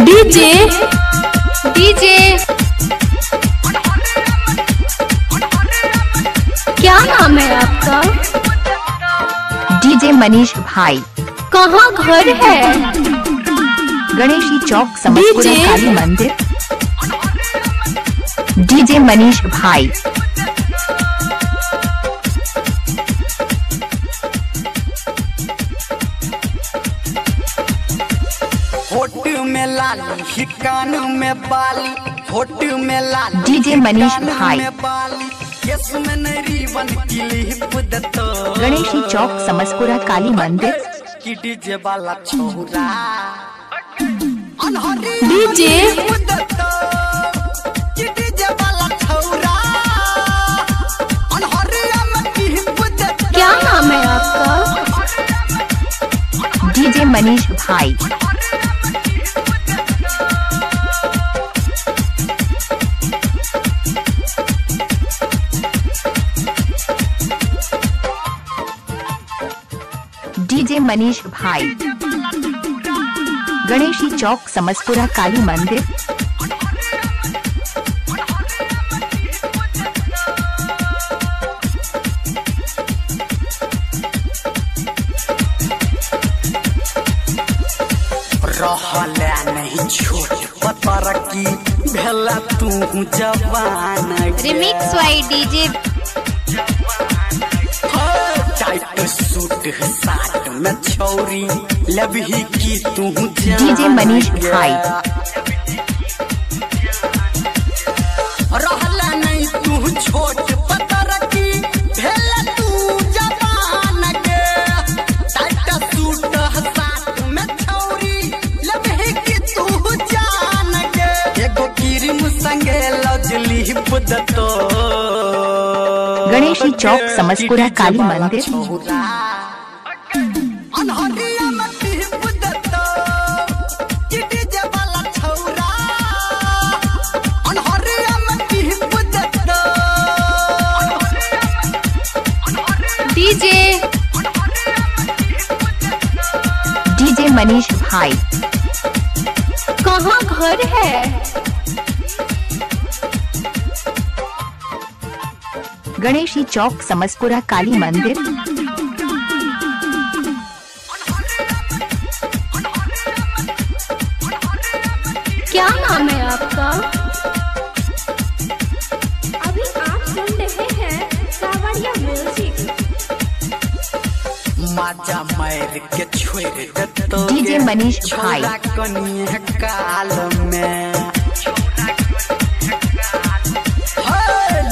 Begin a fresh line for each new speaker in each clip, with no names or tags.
DJ DJ क्या नाम है आपका?
डीजे मनीष भाई।
कहाँ घर है?
गणेशी चौक समस्तपुरा
डीजे
काली मंदिर। डीजे मनीष भाई।
होठ में लाली ही कान में बाली, होठ में लाली
डीजे मनीष भाई।
केस में नरीवन क्लिप दतो।
गणेशी चौक समस्तपुरा काली मंदिर।
कि डीजे वाला छोरा
डीजे
दतो। कि डीजे वाला छोरा अनहरिया में क्लिप दतो।
क्या नाम है आपका?
डीजे मनीष भाई। डीजे मनीष भाई। गणेशी चौक समस्तपुरा काली मंदिर।
रहला नहीं छोट पतर की भेला तू जवान।
Remix by DJ
tight suit साट में छौरी लबही की तू
डीजे मनीष भाई।
रहला नहीं तू छोट पतर की भेला तू जवान के। टाइट सूट साट में छौरी लबही की तू जान के। एगो क्रीम संगे लजली दतो।
गणेशी चौक समस्तपुरा काली मंदिर।
अनहरिया में क्लिप दतो। कि डीजे वाला छोरा अनहरिया में क्लिप दतो।
डीजे
डीजे मनीष भाई।
कहाँ घर है?
गणेशी चौक समस्तपुरा काली मंदिर।
क्या नाम है आपका? अभी आप सुन रहे हैं सावरिया म्यूजिक।
माजा मार के छोड़ दतो।
डीजे मनीष भाई।
छोरा कनिया काल में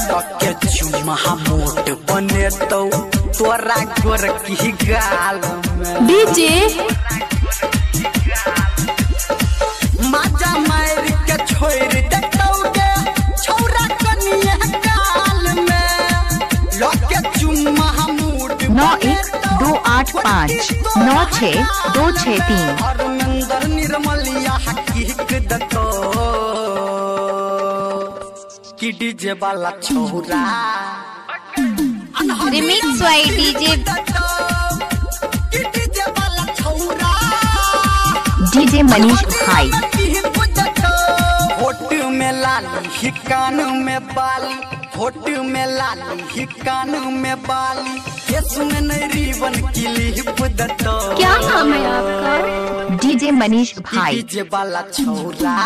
लके चुम्मा मोट बने तो तोरा गोर की गाल में।
डीजे
माजा मार के छोड़ दतो गे छोरा कनिया काल में। लके चुम्मा मोट
9128596263।
हरमंदर निर्मलिया हकीक दतो। कि डीजे वाला छोरा
रिमिक्स वाई डीजे
कि डीजे वाला छोरा
डीजे मनीष भाई।
होठ में लाली ही कान में बाली, होठ में लाली ही कान में बाली। केस में नरीवन क्लिप दतो।
क्या नाम है आपका?
डीजे मनीष भाई।
डीजे वाला छोरा